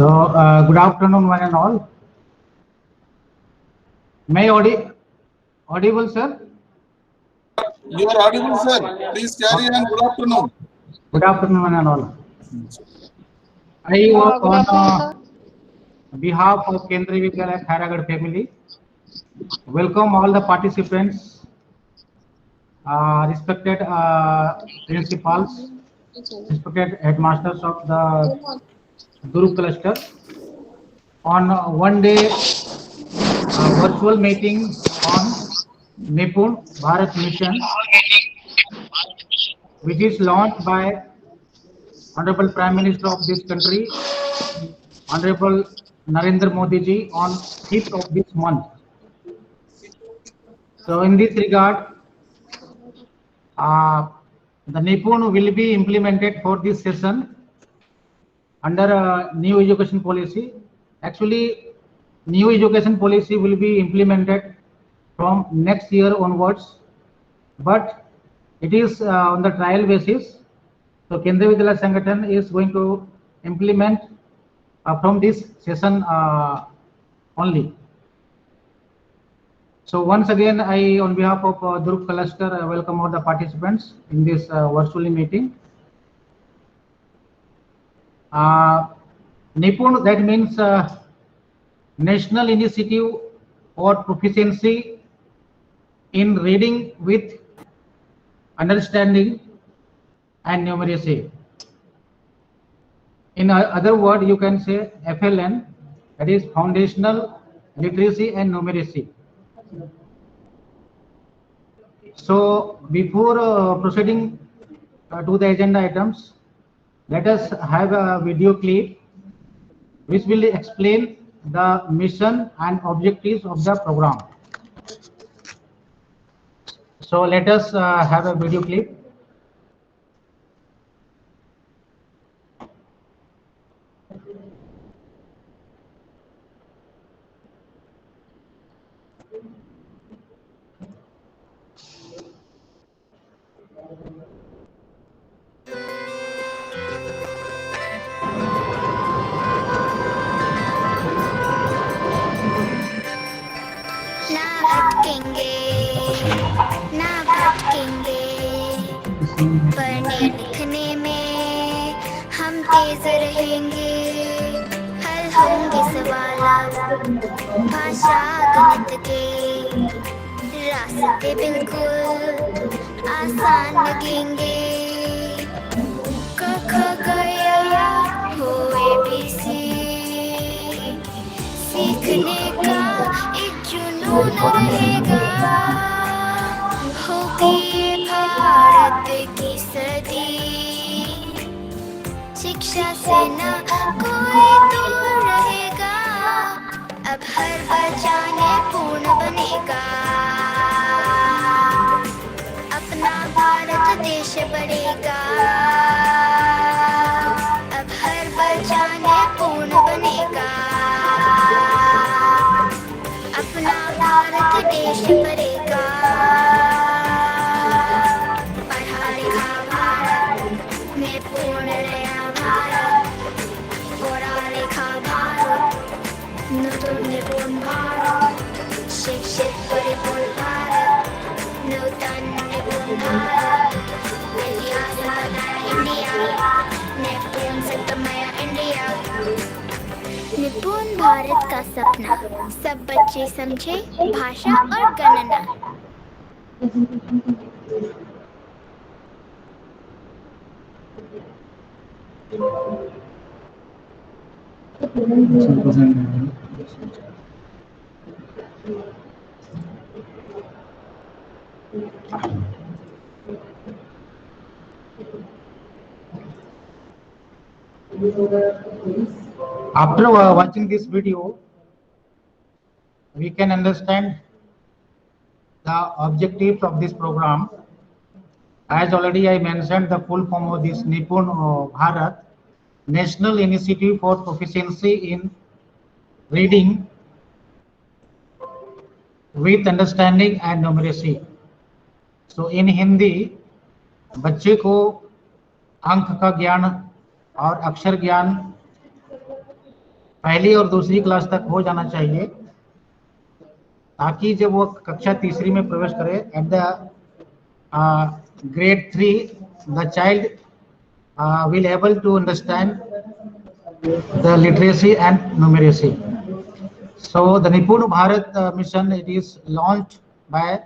So, good afternoon, one and all. May I audible, sir? You are audible, sir. Please carry on. Good afternoon. Good afternoon, one and all. I work on behalf of Kendriya Vidyalaya Khairagarh family. Welcome all the participants, respected principals, respected headmasters of the Durug cluster on one day virtual meeting on Nipun Bharat Mission, which is launched by Honorable Prime Minister of this country, Honorable Narendra Modi ji, on 5th of this month. So in this regard, the Nipun will be implemented for this session under a new education policy. Actually, new education policy will be implemented from next year onwards, but it is on the trial basis. So Kendriya Vidyalaya Sangathan is going to implement from this session only. So once again, I, on behalf of Durug cluster, welcome all the participants in this virtual meeting. Nipun, that means National Initiative for Proficiency in Reading with Understanding and Numeracy. In other word, you can say FLN, that is Foundational Literacy and Numeracy. So before proceeding to the agenda items, let us have a video clip which will explain the mission and objectives of the program. So let us have a video clip. ना भटकेंगे पढ़ने लिखने में हम तेज रहेंगे, हल होंगे सवाल भाषा गणित के रास्ते बिल्कुल आसान लगेंगे। क ख गया हो ABC सीखने का एक जुनून रहेगा, होगी भारत की सदी, शिक्षा से न कोई दूर रहेगा, अब हर बच्चा निपुण बनेगा, अपना भारत देश बढ़ेगा, अब हर बच्चा निपुण बनेगा, अपना भारत देश बढ़ेगा। पढ़ा लिखा भारत में पूर्ण नया भारत, पढ़ा लिखा भारत नूतन निपुण भारत, शिक्षित परिपूर्ण भारत, नूतन निपुण भारत, विद्या संपन्न इंडिया, निपुण सत्तमय इंडिया। निपुण भारत का सपना सब बच्चे समझे भाषा और गणना। After watching this video, we can understand the objectives of this program. As already I mentioned, the full form of this Nipun Bharat, National Initiative for Proficiency in Reading with Understanding and Numeracy. So in Hindi, बच्चे को अंक का ज्ञान और अक्षर ज्ञान पहली और दूसरी क्लास तक हो जाना चाहिए, ताकि जब वो कक्षा तीसरी में प्रवेश करे at the grade 3, the child will able to understand the literacy and numeracy. So the Nipun Bharat mission, it is launched by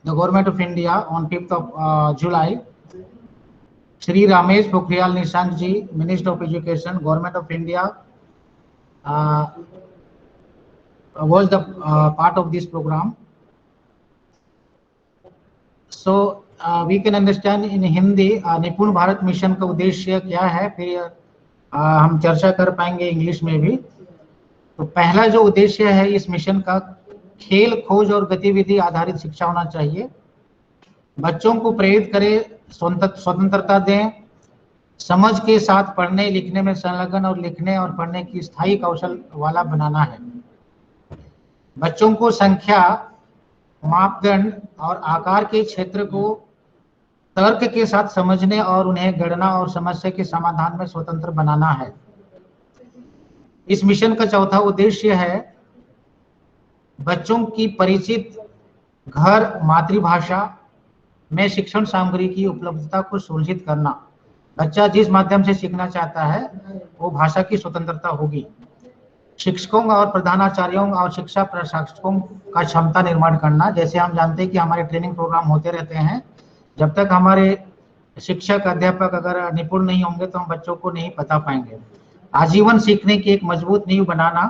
the government of India on 5th of July. Shri Ramesh Pokhriyal Nishank ji, Minister of Education, Government of India, was the part of this program. So we can understand in Hindi निपुण Bharat mission का उद्देश्य क्या है, फिर हम चर्चा कर पाएंगे इंग्लिश में भी। तो पहला जो उद्देश्य है इस मिशन का, खेल खोज और गतिविधि आधारित शिक्षा होना चाहिए। बच्चों को प्रेरित करे, स्वतंत्रता दें, समझ के साथ पढ़ने लिखने में संलग्न और लिखने और पढ़ने की स्थायी कौशल वाला बनाना है। बच्चों को संख्या, मापदंड और आकार के क्षेत्र को तर्क के साथ समझने और उन्हें गणना और समस्या के समाधान में स्वतंत्र बनाना है। इस मिशन का चौथा उद्देश्य है बच्चों की परिचित घर मातृभाषा में शिक्षण सामग्री की उपलब्धता को सुनिश्चित करना। बच्चा जिस माध्यम से सीखना चाहता है वो भाषा की स्वतंत्रता होगी। शिक्षकों और प्रधानाचार्यों और शिक्षा प्रशासकों का क्षमता निर्माण करना। जैसे हम जानते हैं कि हमारे ट्रेनिंग प्रोग्राम होते रहते हैं, जब तक हमारे शिक्षक अध्यापक अगर निपुण नहीं होंगे तो हम बच्चों को नहीं बता पाएंगे। आजीवन सीखने की एक मजबूत नींव बनाना,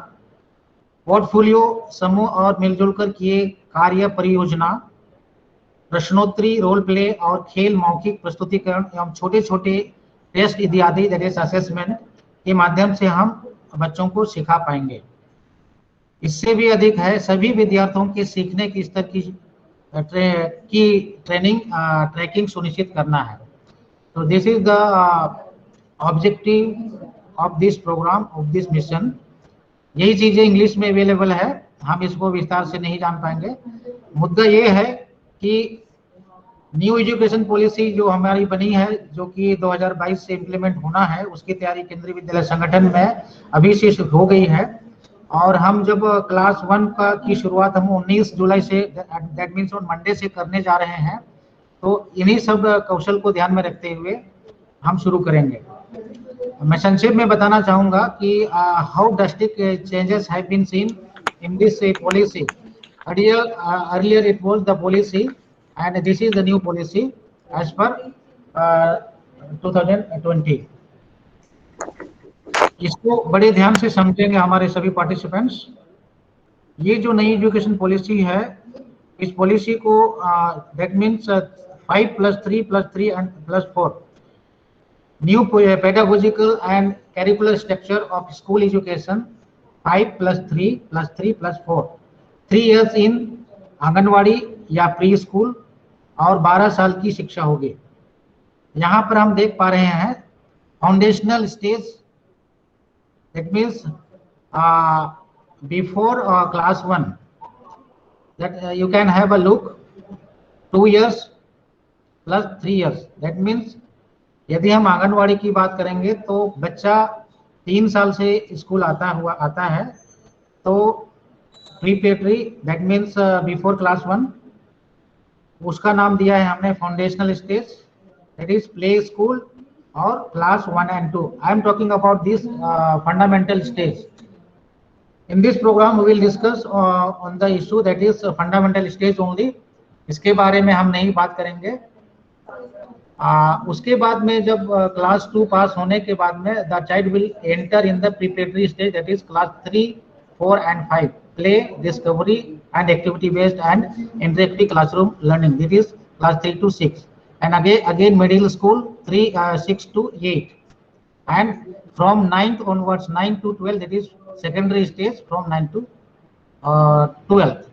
पोर्टफोलियो समूह और मिलजुल कर किए कार्य परियोजना, प्रश्नोत्तरी, रोल प्ले और खेल, मौखिक प्रस्तुतिकरण एवं छोटे छोटे टेस्ट इत्यादि जैसे असेसमेंट के माध्यम से हम बच्चों को सिखा पाएंगे। इससे भी अधिक है, सभी विद्यार्थियों के सीखने की स्तर की ट्रैकिंग सुनिश्चित करना है। तो this is the objective of this program of this mission. यही चीजें इंग्लिश में अवेलेबल है, हम इसको विस्तार से नहीं जान पाएंगे। मुद्दा ये है कि न्यू एजुकेशन पॉलिसी जो हमारी बनी है, जो कि 2022 से इम्प्लीमेंट होना है, उसकी तैयारी केंद्रीय विद्यालय संगठन में अभी से हो गई है। और हम जब क्लास 1 का की शुरुआत हम 19 जुलाई से, दैट मीन्स ऑन मंडे से करने जा रहे हैं। तो इन्हीं सब कौशल को ध्यान में रखते हुए हम शुरू करेंगे। मैं संक्षेप में बताना चाहूँगा कि how drastic changes have been seen in this policy. Earlier it was the policy and this is the new policy as per 2020। इसको बड़े ध्यान से समझेंगे हमारे सभी पार्टिसिपेंट्स। ये जो नई एजुकेशन पॉलिसी है, इस पॉलिसी को that means 5+3+3 and +4 new pedagogical and curricular structure of school education, 5+3+3+4 3 years इन आंगनवाड़ी या प्री स्कूल और 12 साल की शिक्षा होगी। यहाँ पर हम देख पा रहे हैं foundational stage, that means before class 1, that you can have a look 2 years + 3 years। That means यदि हम आंगनवाड़ी की बात करेंगे तो बच्चा 3 साल से स्कूल आता है, तो preparatory that means before class 1, उसका नाम दिया है हमने foundational stage, that is play school और class 1 and 2। I am talking about this fundamental stage. In this program we will discuss on the issue that is fundamental stage only. इसके बारे में हम नहीं बात करेंगे। उसके बाद में जब क्लास 2 पास होने के बाद में the child will enter in the preparatory stage, that is class 3, 4 and 5, play, discovery and activity based and interactive classroom learning, that is class 3 to 6, and again middle school 6 to 8, and from 9th onwards 9 to 12, that is secondary stage from 9 to 12th.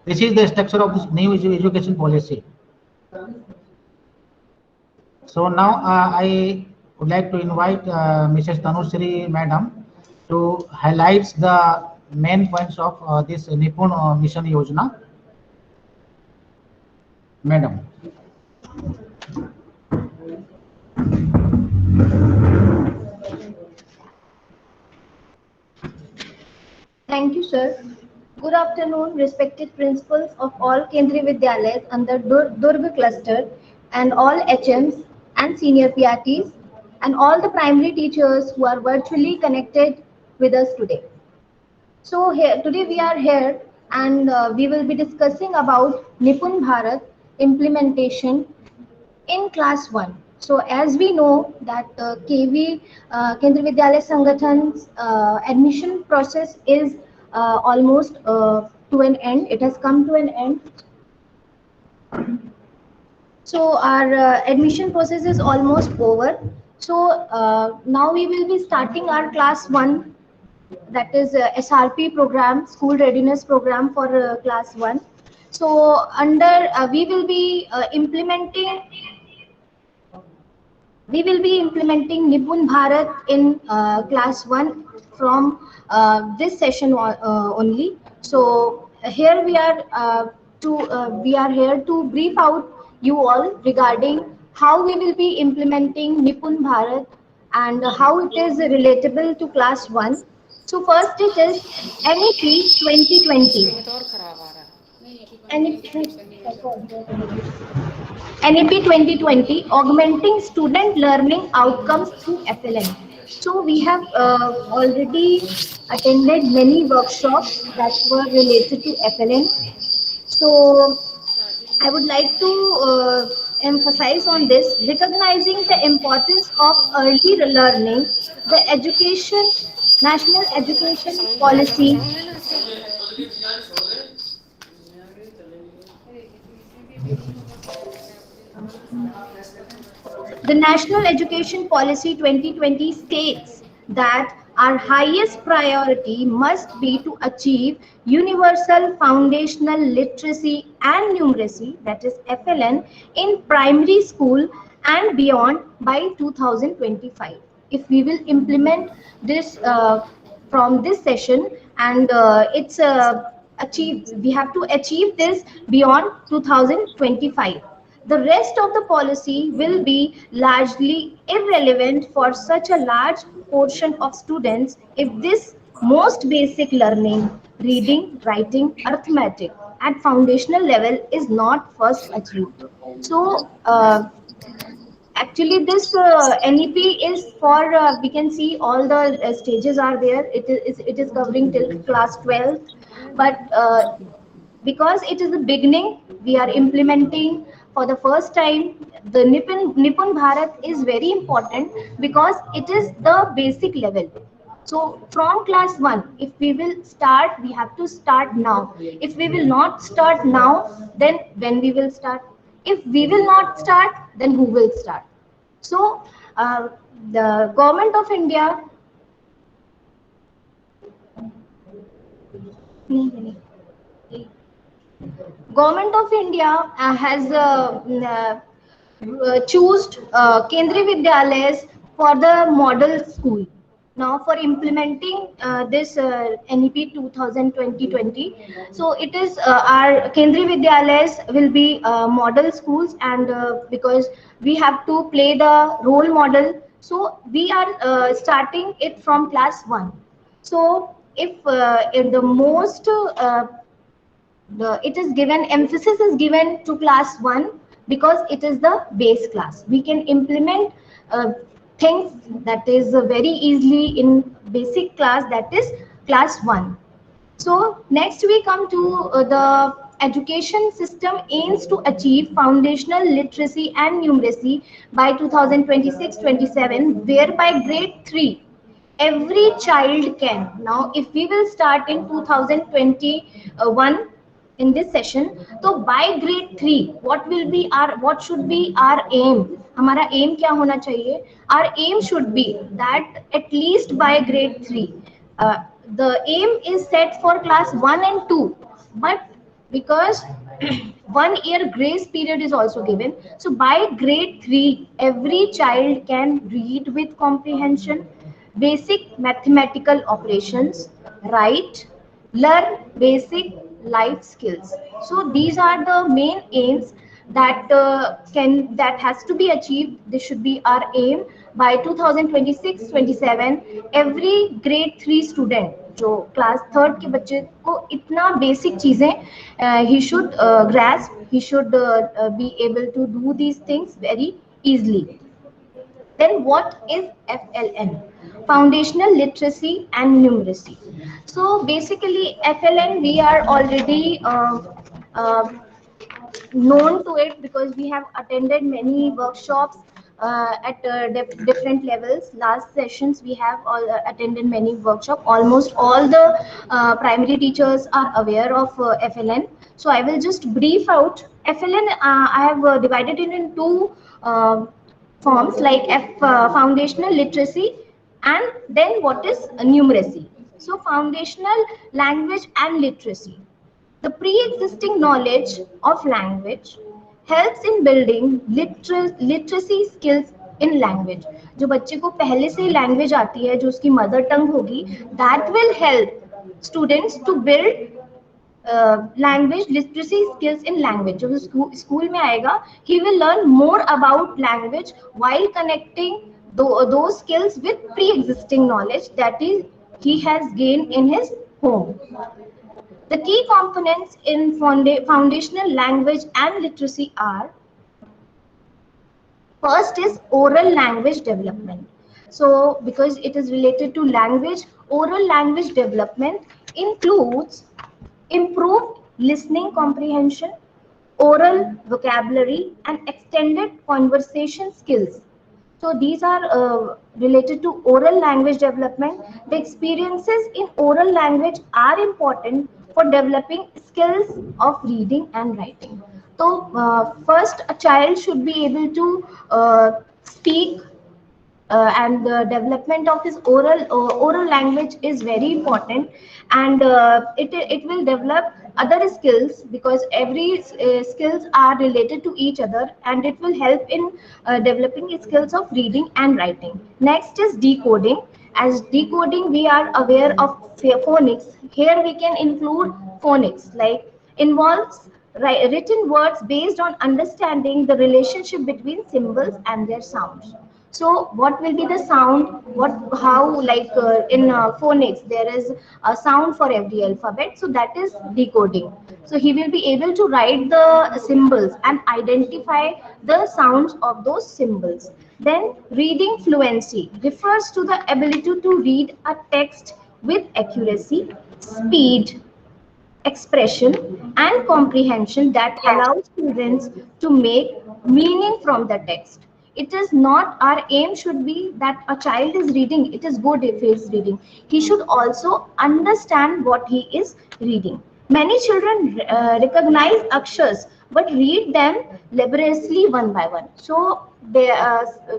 This is the structure of this new education policy. So now I would like to invite Mrs. Tanushree Madam to highlight the main points of this Nipun mission Yojana. Madam. sir. Good afternoon, respected principals of all Kendriya Vidyalayas under Durg cluster and all HMs and senior PRTs and all the primary teachers who are virtually connected with us today. So here today we are here and we will be discussing about Nipun Bharat implementation in class 1. So as we know that KV Kendriya Vidyalaya Sangathan's admission process is almost to an end. It has come to an end. So our admission process is almost over. So now we will be starting our class 1, that is SRP program, school readiness program for class 1. So under we will be implementing Nipun Bharat in class 1 from this session only. So here we are here to brief out you all regarding how we will be implementing Nipun Bharat and how it is relatable to class 1. So first it is NEP 2020. NEP 2020, Augmenting Student Learning Outcomes through FLN. So we have already attended many workshops that were related to FLN. So I would like to emphasize on this, recognizing the importance of early learning, the National Education Policy The National Education Policy 2020 states that our highest priority must be to achieve universal foundational literacy and numeracy, that is FLN, in primary school and beyond by 2025. If we will implement this from this session and it's achieved, we have to achieve this beyond 2025. The rest of the policy will be largely irrelevant for such a large portion of students if this most basic learning, reading, writing, arithmetic at foundational level is not first achieved. So actually this NEP is for we can see all the stages are there. It is covering till class 12th, but because it is the beginning, we are implementing for the first time. The Nipun Bharat is very important because it is the basic level. So from class 1, if we will start, we have to start now. If we will not start now, then when we will start? If we will not start, then who will start? So the Government of India Government of India has chosen Kendriya Vidyalayas for the model school. Now for implementing this NEP 2020, so it is our Kendriya Vidyalayas will be model schools, and because we have to play the role model, so we are starting it from class 1. So if the most it is given, emphasis is given to class 1 because it is the base class. We can implement things that is very easily in basic class, that is class 1. So next we come to the education system aims to achieve foundational literacy and numeracy by 2026-27, whereby grade 3 every child can. Now if we will start in 2021 in this session, so by grade 3 what should be our aim? हमारा aim क्या होना चाहिए? Our aim should be that at least by grade 3 the aim is set for class 1 and 2, but because 1 year grace period is also given, so by grade 3 every child can read with comprehension, basic mathematical operations, write, learn basic life skills. So these are the main aims that that has to be achieved. This should be our aim by 2026-27. Every grade 3 student जो class third के बच्चे को इतना basic चीजें he should grasp, he should be able to do these things very easily. Then what is FLN? Foundational Literacy and Numeracy. So basically FLN we are already uh, known to it because we have attended many workshops at different levels. Last sessions we have all attended many workshops. Almost all the primary teachers are aware of FLN. So I will just brief out FLN. I have divided it in two forms, like foundational literacy and then what is numeracy. So foundational language and literacy. The pre-existing knowledge of language helps in building literacy skills in language. जो बच्चे को पहले से ही language आती है, जो उसकी mother tongue होगी, that will help students to build language literacy skills in language. जब स्कूल में आएगा, he will learn more about language while connecting those skills with pre-existing knowledge that is he has gained in his home. The key components in foundational language and literacy are: first is oral language development. So because it is related to language, oral language development includes improved listening comprehension, oral vocabulary, and extended conversation skills. So these are related to oral language development. The experiences in oral language are important for developing skills of reading and writing. So first a child should be able to speak and the development of his oral language is very important, and it will develop other skills because every skills are related to each other, and it will help in developing skills of reading and writing. Next is decoding. As decoding we are aware of phonics. Here we can include phonics, like involves written words based on understanding the relationship between symbols and their sounds. So what will be the sound, how, like in phonics there is a sound for every alphabet, so that is decoding. So he will be able to write the symbols and identify the sounds of those symbols. Then reading fluency refers to the ability to read a text with accuracy, speed, expression and comprehension that allows students to make meaning from the text. It is not, our aim should be that a child is reading, it is good if he is reading. He should also understand what he is reading. Many children recognize akshars but read them laboriously one by one. So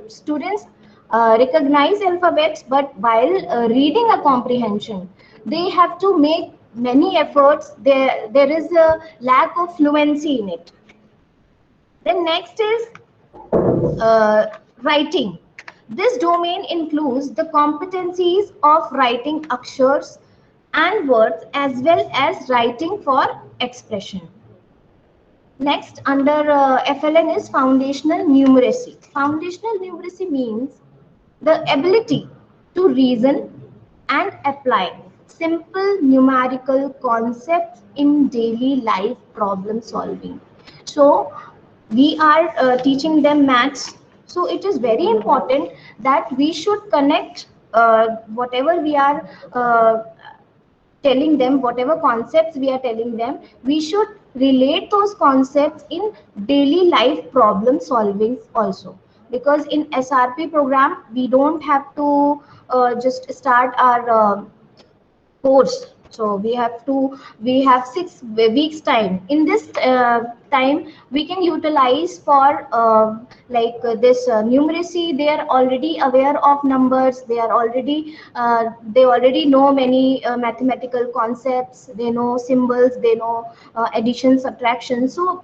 students recognize alphabets, but while reading a comprehension, they have to make many efforts. There is a lack of fluency in it. Then next is writing. This domain includes the competencies of writing akshars and words as well as writing for expression. Next under FLN is foundational numeracy. Foundational numeracy means the ability to reason and apply simple numerical concepts in daily life problem solving. So we are teaching them maths, so it is very important that we should connect whatever we are telling them, whatever concepts we are telling them, we should relate those concepts in daily life problem solving also. Because in SRP program we don't have to just start our course. So we have 6 weeks time. In this time we can utilize for this numeracy. They are already aware of numbers. They already know many mathematical concepts. They know symbols. They know addition, subtraction. So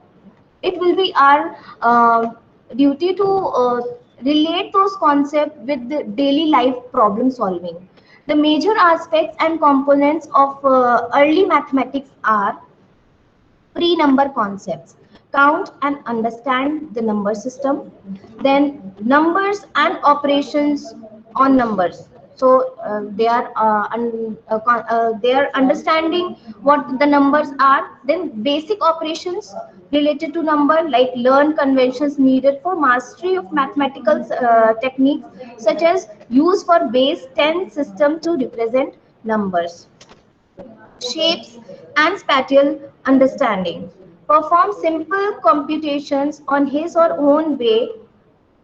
it will be our duty to relate those concepts with the daily life problem solving. The major aspects and components of early mathematics are pre-number concepts: count and understand the number system, then numbers and operations on numbers. So they are understanding what the numbers are. Then basic operations related to number, like learn conventions needed for mastery of mathematical techniques, such as use for base 10 system to represent numbers. Shapes and spatial understanding. Perform simple computations on his or own way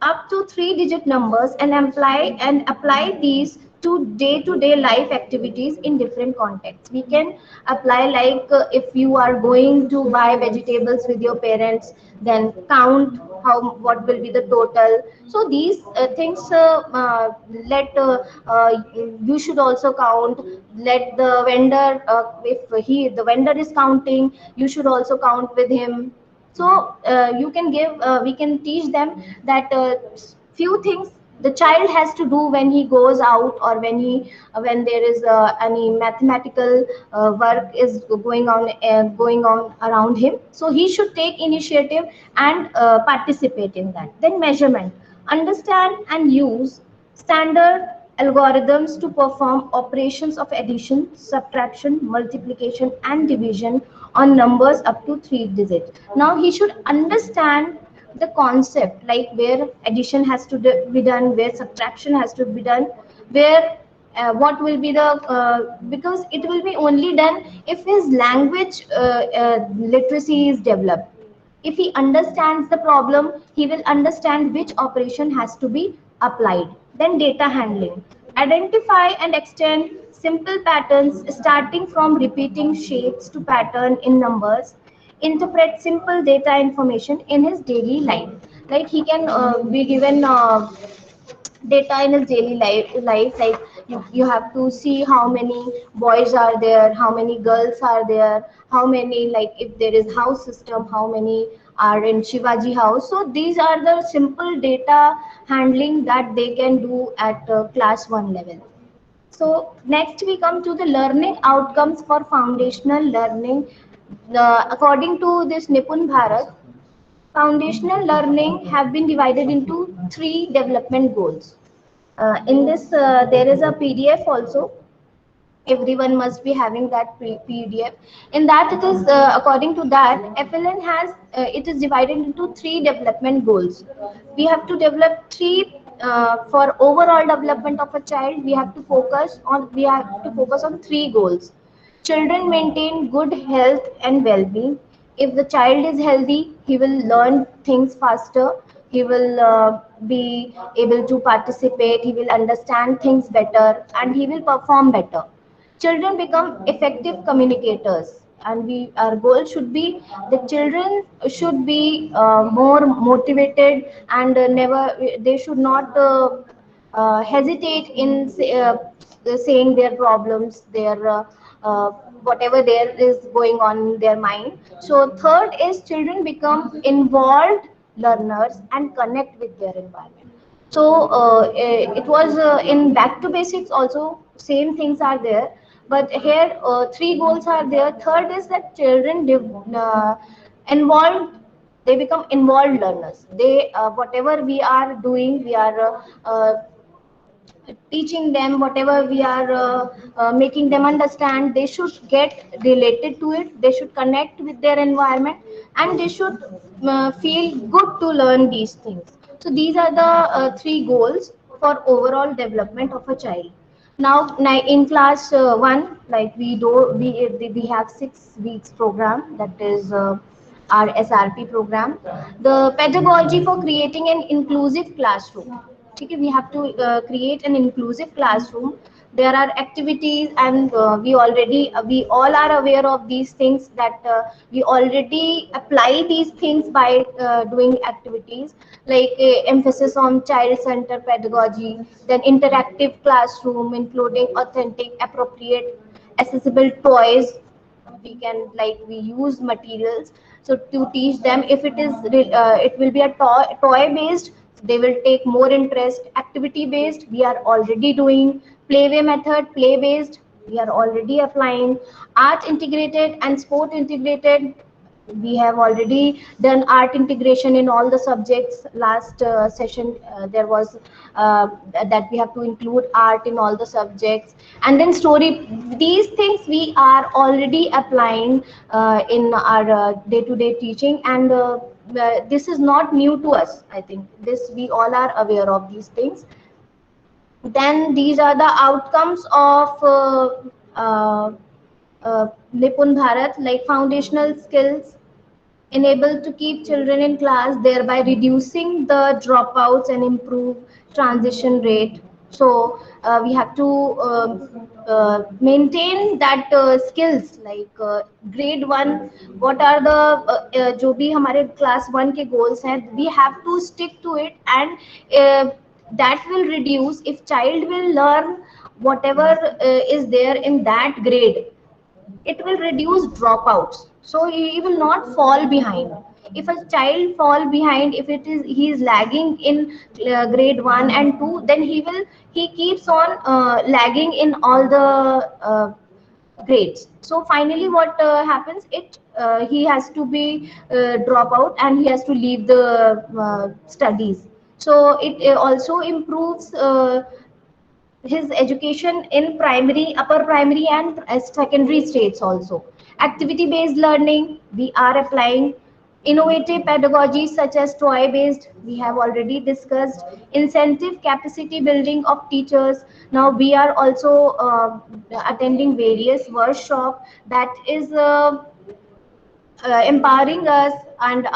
up to 3-digit numbers and apply these to day life activities in different contexts. We can apply, like if you are going to buy vegetables with your parents, then count what will be the total. So these things let you should also count. Let the vendor, if the vendor is counting, you should also count with him. So we can teach them that few things the child has to do when he goes out, or when there is any mathematical work is going on around him. So he should take initiative and participate in that. Then measurement. Understand and use standard algorithms to perform operations of addition, subtraction, multiplication, and division on numbers up to 3 digits. Now he should understand the concept, like where addition has to be done, where subtraction has to be done, where what will be the because it will be only done if his language literacy is developed. If he understands the problem, he will understand which operation has to be applied. Then data handling. Identify and extend simple patterns starting from repeating shapes to pattern in numbers. Interpret simple data information in his daily life. Like he can be given data in his daily life, like you have to see how many boys are there, how many girls are there, how many, like if there is house system, how many are in Shivaji house. So these are the simple data handling that they can do at class 1 level. So next we come to the learning outcomes for foundational learning. According to this Nipun Bharat, foundational learning have been divided into 3 development goals. In this, there is a PDF also. Everyone must be having that PDF. In that, it is according to that, FLN has it is divided into 3 development goals. We have to develop 3 for overall development of a child. We have to focus on 3 goals. Children maintain good health and well-being. If the child is healthy, he will learn things faster. He will be able to participate. He will understand things better, and he will perform better. Children become effective communicators, and our goal should be the children should be more motivated, and never they should not hesitate in saying their problems, their whatever there is going on in their mind. So third is children become involved learners and connect with their environment. So it was in back to basics also same things are there, but here 3 goals are there. Third is that children involved, they become involved learners. They whatever we are doing, we are teaching them, whatever we are making them understand, they should get related to it, they should connect with their environment, and they should feel good to learn these things. So these are the 3 goals for overall development of a child. Now in class 1, like we have 6 weeks program, that is our SRP program. The pedagogy for creating an inclusive classroom. Okay, we have to create an inclusive classroom. There are activities, and we all are aware of these things, that we already apply these things by doing activities, like emphasis on child-centered pedagogy, then interactive classroom including authentic, appropriate, accessible toys. We use materials so to teach them. If it is it will be a toy based, they will take more interest. Activity based, we are already doing. Playway method, play based, we are already applying. Art integrated and sport integrated, We have already done art integration in all the subjects. Last session there was that we have to include art in all the subjects, and then story. These things we are already applying in our day-to-day teaching, and this is not new to us. I think this we all are aware of these things. Then these are the outcomes of uh, Nipun Bharat, like foundational skills enable to keep children in class, thereby reducing the dropouts and improve transition rate. So we have to maintain that skills, like grade 1, what are the जो भी हमारे class 1 के goals हैं, we have to stick to it, and that will reduce, if child will learn whatever is there in that grade, it will reduce dropouts, so he will not fall behind. If a child fall behind, if it is he is lagging in grade 1 and 2, then he keeps on lagging in all the grades. So finally what happens, it he has to be drop out, and he has to leave the studies. So it also improves his education in primary, upper primary, and secondary states also. Activity based learning, we are applying innovative pedagogies such as toy based, we have already discussed. Incentive capacity building of teachers, now we are also attending various workshop that is empowering us, and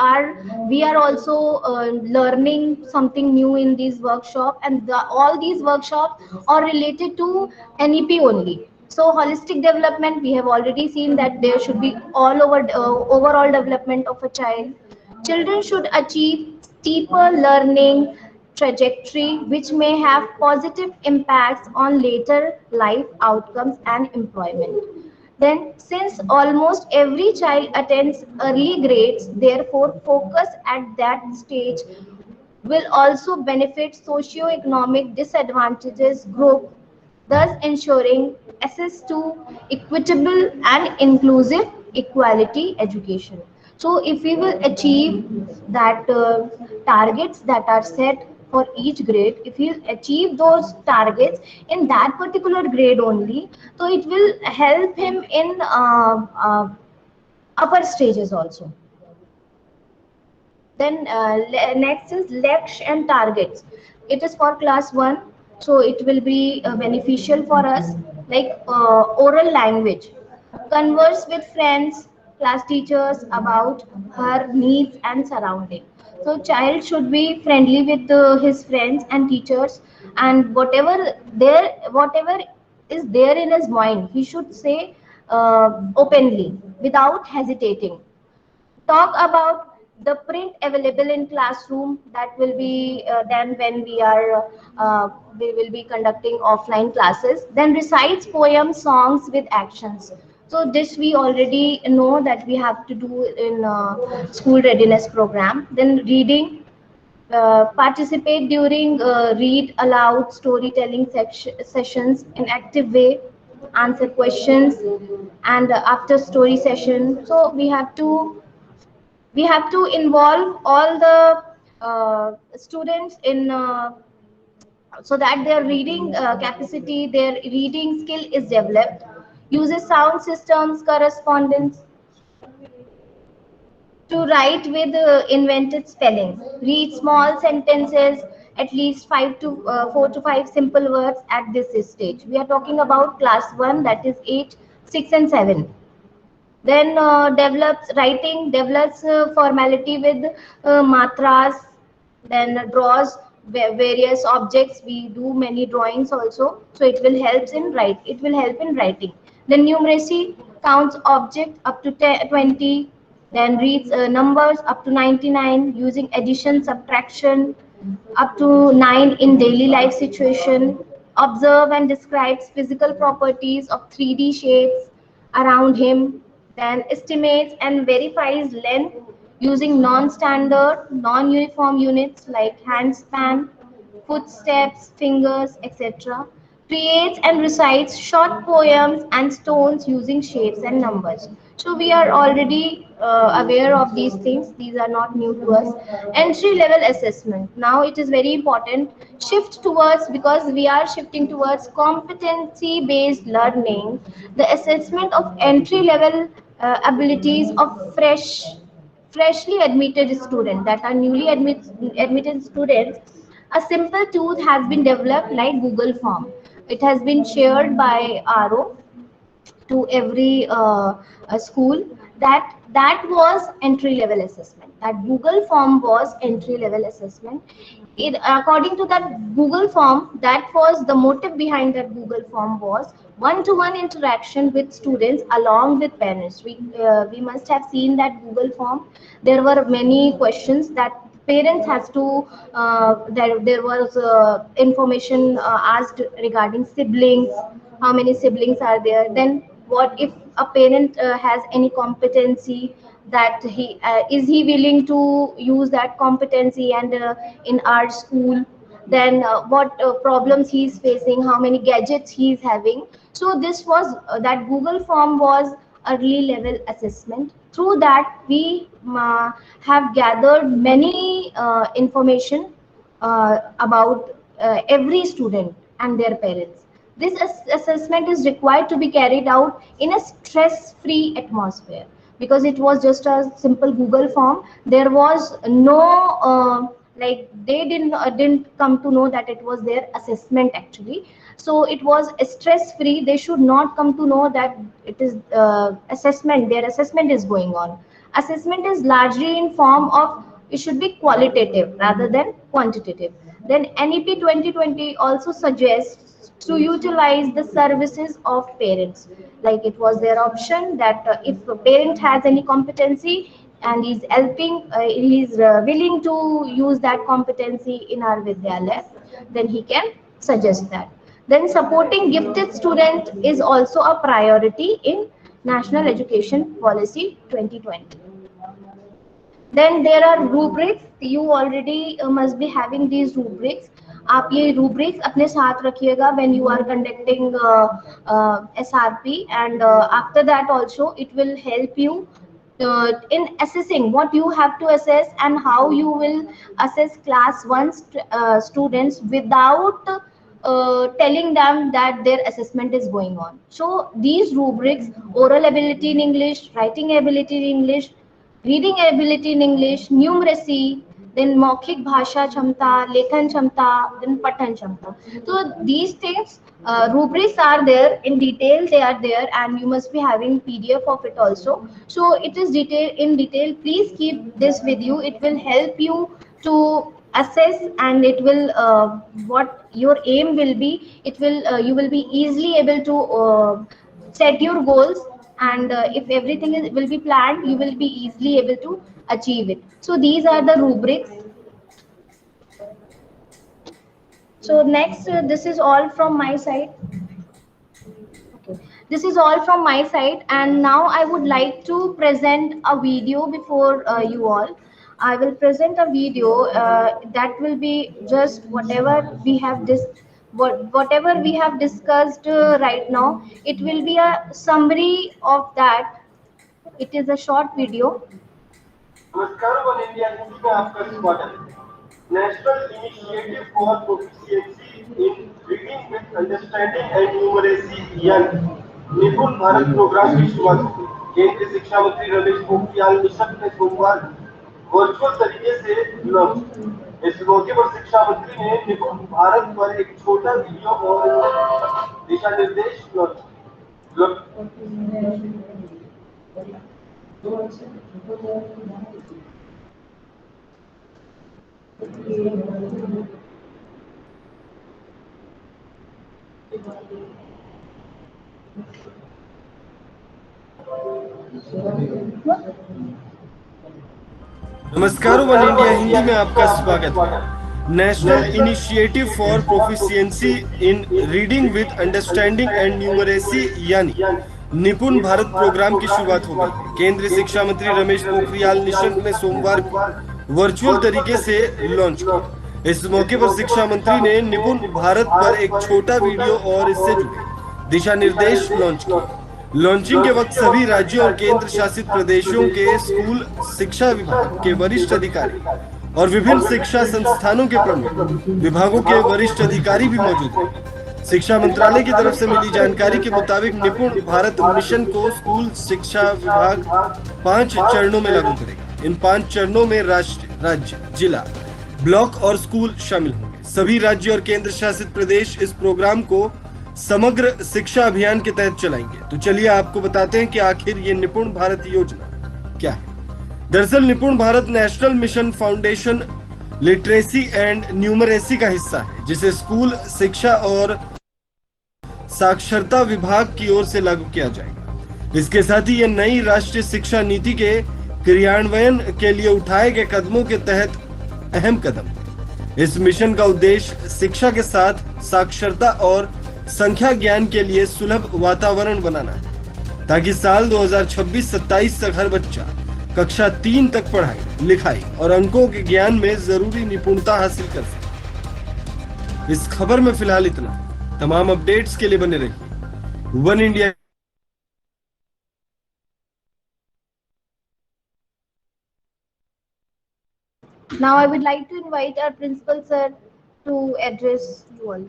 we are also learning something new in these workshop, and all these workshops are related to NEP only. So holistic development, we have already seen that there should be all over overall development of a child. Children should achieve steeper learning trajectory, which may have positive impacts on later life outcomes and employment. Then, since almost every child attends early grades, therefore, focus at that stage will also benefit socio-economic disadvantages group, thus ensuring access to equitable and inclusive equality education. So if we will achieve that targets that are set for each grade, if we achieve those targets in that particular grade only, so it will help him in upper stages also. Then next is Laksh and targets. It is for class 1, so it will be beneficial for us, like oral language. Converse with friends, class teachers about her needs and surrounding. So child should be friendly with his friends and teachers, and whatever is there in his mind, he should say openly without hesitating. Talk about the print available in classroom, that will be then when we will be conducting offline classes. Then recites poems, songs with actions. So this we already know that we have to do in school readiness program. Then reading, participate during read aloud storytelling sessions in active way, answer questions, and after story session. So we have to involve all the students in so that their reading capacity, their reading skill is developed. Uses sound systems, correspondence, to write with invented spellings. Read small sentences, at least 4 to 5 simple words at this stage. We are talking about class 1, that is 8, 6 and 7. Then develops formality with matras, then draws various objects. We do many drawings also, so it will help in writing. Then numeracy, counts object up to 20, then reads numbers up to 99 using addition, subtraction up to 9 in daily life situation. Observe and describes physical properties of 3D shapes around him. Then estimates and verifies length using non-standard, non-uniform units like handspan, footsteps, fingers, etc. Creates and recites short poems and stones using shapes and numbers. So we are already aware of these things. These are not new to us. Entry level assessment. Now it is very important. Shift towards, because we are shifting towards competency based learning. The assessment of entry level abilities of freshly admitted students, that are newly admitted students. A simple tool has been developed like Google Form. It has been shared by RO to every school. That was entry level assessment. That Google Form was entry level assessment. It, according to that Google Form, that was the motive behind that Google Form was one-to-one interaction with students along with parents. We must have seen that Google Form. There were many questions that parents has to there was information asked regarding siblings, how many siblings are there, then what if a parent has any competency, that he is he willing to use that competency and in our school, then what problems he is facing, how many gadgets he is having. So this was that Google Form was early level assessment. Through that we have gathered many information about every student and their parents. This assessment is required to be carried out in a stress-free atmosphere, because it was just a simple Google Form. There was no like they didn't come to know that it was their assessment actually. So it was stress-free. They should not come to know that it is assessment. Their assessment is going on. Assessment is largely in form of, it should be qualitative rather than quantitative. Then NEP 2020 also suggests to utilize the services of parents. Like it was their option that if a parent has any competency and is helping, he is willing to use that competency in our Vidyalaya, then he can suggest that. Then supporting gifted student is also a priority in National Education Policy 2020. Then there are rubrics. You already must be having these rubrics. आप ये rubrics अपने साथ रखिएगा when you are conducting SRP, and after that also it will help you in assessing what you have to assess and how you will assess class 1 students without telling them that their assessment is going on. So these rubrics: oral ability in English, writing ability in English, reading ability in English, numeracy, then मौखिक भाषा क्षमता, लेखन क्षमता, then पठन क्षमता. So these things, rubrics are there in detail. They are there, and you must be having PDF of it also. So it is in detail. Please keep this with you. It will help you to assess, and it will what your aim will be. It will you will be easily able to set your goals, and if everything will be planned, you will be easily able to achieve it. So these are the rubrics. So next, this is all from my side. Okay. This is all from my side, and now I would like to present a video before you all. I will present a video that will be just whatever we have whatever we have discussed right now. It will be a summary of that. It is a short video. नमस्कार one India Hindi में आपका स्वागत है। National initiative for proficiency in reading with understanding and numeracy यानी निपुण Bharat programme की शुरुआत हुई। केंद्रीय शिक्षा मंत्री रमेश पोखरियाल निशंक ने सोमवार वर्चुअल तरीके से लॉन्च। इस मौके पर शिक्षा मंत्री ने निपुण भारत पर एक छोटा वीडियो और दिशा निर्देश लॉन्च। नमस्कार वन इंडिया हिंदी में आपका स्वागत है। National initiative for proficiency in reading with understanding and numeracy यानी निपुण भारत प्रोग्राम की शुरुआत हो गई। केंद्रीय शिक्षा मंत्री रमेश पोखरियाल निशंक ने सोमवार को वर्चुअल तरीके से लॉन्च किया। इस मौके पर शिक्षा मंत्री ने निपुण भारत पर एक छोटा वीडियो और इससे जुड़े दिशा निर्देश लॉन्च किए। लॉन्चिंग के वक्त सभी राज्यों और केंद्र शासित प्रदेशों के स्कूल शिक्षा विभाग के वरिष्ठ अधिकारी और विभिन्न शिक्षा संस्थानों के प्रमुख विभागों के वरिष्ठ अधिकारी भी मौजूद हैं। शिक्षा मंत्रालय की तरफ से मिली जानकारी के मुताबिक निपुण भारत मिशन को स्कूल शिक्षा विभाग 5 चरणों में लागू करेगा। इन 5 चरणों में राज्य, जिला, ब्लॉक और स्कूल शामिल होंगे। सभी राज्य और केंद्र शासित प्रदेश इस प्रोग्राम को समग्र शिक्षा अभियान के तहत चलाएंगे। तो चलिए आपको बताते हैं कि आखिर ये निपुण भारत योजना क्या है। दरअसल निपुण Bharat national mission foundation literacy and numeracy का हिस्सा है, जिसे स्कूल शिक्षा और साक्षरता विभाग की ओर से लागू किया जाएगा। इसके साथ ही यह नई राष्ट्रीय शिक्षा नीति के क्रियान्वयन के लिए उठाए गए कदमों के तहत अहम कदम है। इस मिशन का उद्देश्य शिक्षा के साथ साक्षरता और संख्या ज्ञान के लिए सुलभ वातावरण बनाना है, ताकि साल 2026-27 तक हर बच्चा कक्षा 3 तक पढ़ाई, लिखाई और अंकों के ज्ञान में जरूरी निपुणता हासिल कर सके। इस खबर में फिलहाल इतना। तमाम अपडेट्स के लिए बने रहिए one India. Now I would like to invite our principal sir to address you all.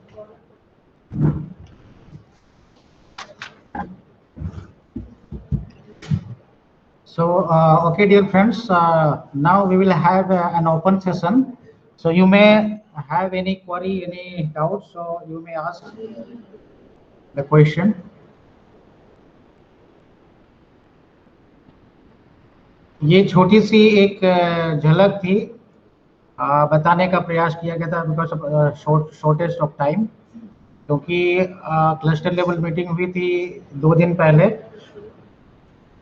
So, okay, dear friends, now we will have an open session. So you may have any query, any doubts, so you may ask the question. ये छोटी सी एक झलक थी, बताने का प्रयास किया गया था because of shortage of time, क्योंकि क्लस्टर लेवल मीटिंग हुई थी 2 दिन पहले,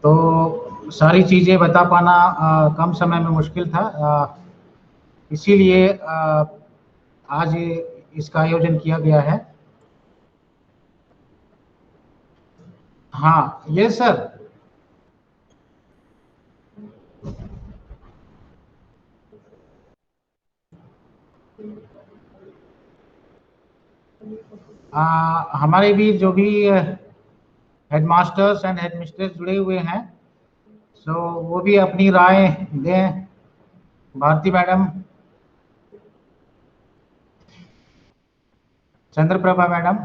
तो सारी चीज़ें बता पाना कम समय में मुश्किल था। इसीलिए आज इसका आयोजन किया गया है। हाँ, यस सर। हमारे भी जो भी हेडमास्टर्स एंड हेडमिस्ट्रेस जुड़े हुए हैं, सो वो भी अपनी राय दें। भारती मैडम, चंद्रप्रभा मैडम,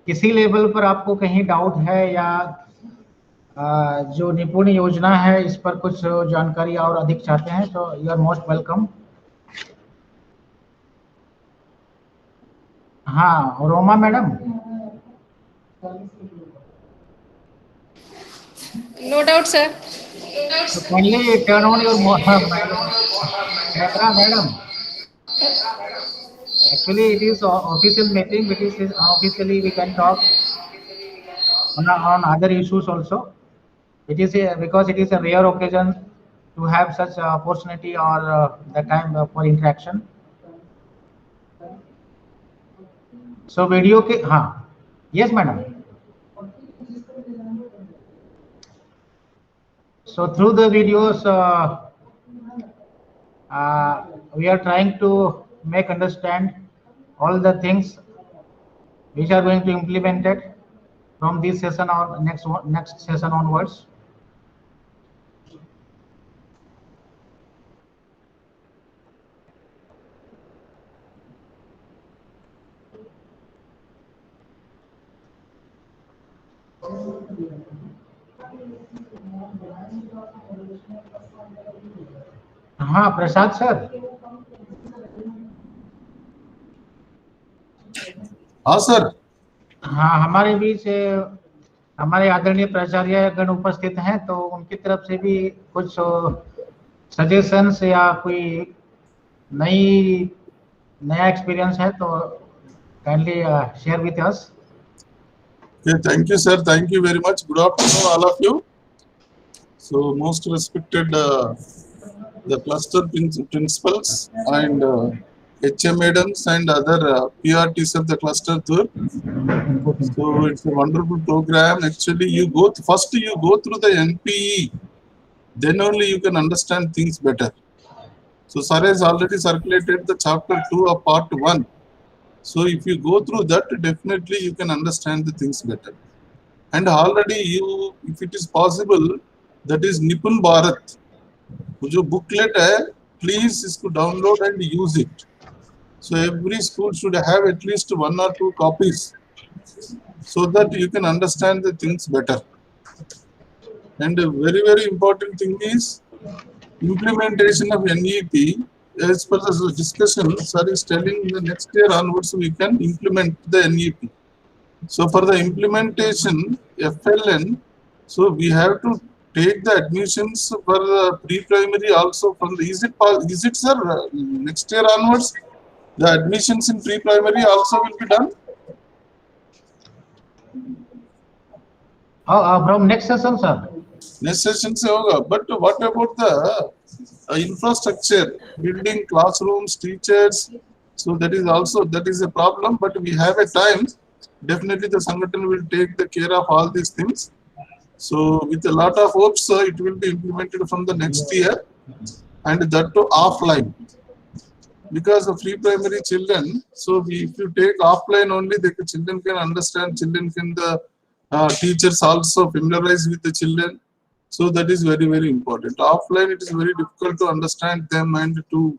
किसी लेवल पर आपको कहीं डाउट है या जो निपुण योजना है इस पर कुछ जानकारी और अधिक चाहते हैं, तो यू आर मोस्ट वेलकम। हाँ, Roma madam. No doubt, sir. So kindly turn on your camera, madam. Actually, it is official meeting. It is officially we can talk on other issues also. It is because it is a rare occasion to have such opportunity or the time for interaction. So video के हाँ, yes madam. So through the videos, we are trying to make understand all the things which are going to be implemented from this session or next session onwards. हाँ प्रसाद sir. हाँ sir. हाँ, हमारे बीच हमारे आदरणीय प्राचार्य गण उपस्थित हैं, तो उनकी तरफ से भी कुछ सजेशंस या कोई नया एक्सपीरियंस है तो kindly share with us. Thank you, sir. Thank you very much. Good afternoon, all of you. So, most respected the cluster principals and HM madams and other PRTs of the cluster tour. So, it's a wonderful program. Actually, first you go through the NPE, then only you can understand things better. So, sir has already circulated the chapter 2 of part 1. So if you go through that, definitely you can understand the things better. and already you, if it is possible, that is Nipun Bharat, वो जो booklet है, please इसको download and use it. So every school should have at least 1 or 2 copies, so that you can understand the things better. And a very, very important thing is implementation of NEP. As per the discussion, sir is telling the next year onwards we can implement the NEP. So for the implementation FLN, so we have to take the admissions for the pre-primary also from the, is it sir, next year onwards the admissions in pre-primary also will be done? From next session, sir. Next session se hoga, but what about the infrastructure, building classrooms, teachers? So that is a problem, but we have a time. Definitely the Sangathan will take the care of all these things. So with a lot of hopes, it will be implemented from the next year, and that too offline. Because of pre-primary children, so if you take offline only, the children can understand, children can, the teachers also familiarize with the children. So that is very, very important. Offline, it is very difficult to understand them and to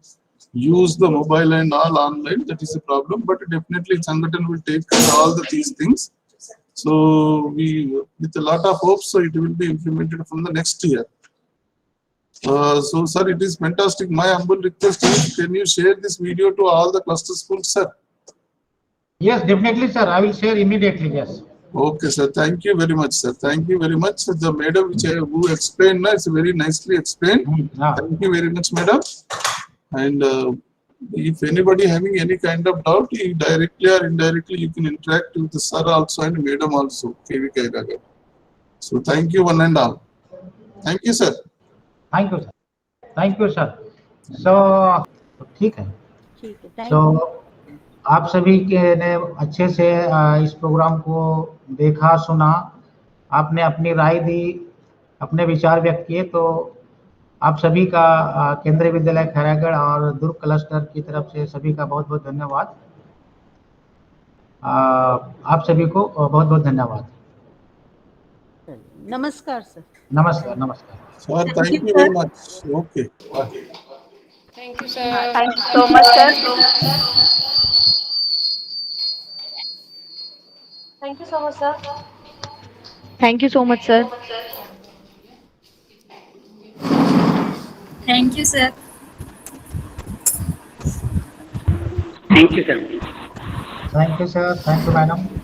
use the mobile and all online. That is a problem. But definitely Sangathan will take care of all these things. So we, with a lot of hopes, so it will be implemented from the next year. So sir, it is fantastic. My humble request is, can you share this video to all the cluster schools, sir? Yes, definitely, sir. I will share immediately. Yes. Okay, sir. Thank you very much, sir. Thank you very much. The madam who explained, it's very nicely explained. Thank you very much, madam. And if anybody having any kind of doubt, directly or indirectly, you can interact with the sir also and madam also. So thank you one and all. Thank you, sir. Thank you, sir. Thank you, sir. So ठीक है. So आप सभी ने अच्छे से इस programme को देखा, सुना, आपने अपनी राय दी, अपने विचार व्यक्त किए, तो आप सभी का केंद्रीय विद्यालय खैरागढ़ और दुर्ग क्लस्टर की तरफ से सभी का बहुत बहुत धन्यवाद. आप सभी को बहुत बहुत धन्यवाद. नमस्कार सर. नमस्कार. नमस्कार. Sir, thank you very much. Okay. Thank you, sir. Thank you so much, sir. Thank you so much, sir. Thank you so much, sir. Thank you, sir. Thank you, sir. Thank you, sir. Thank you, madam.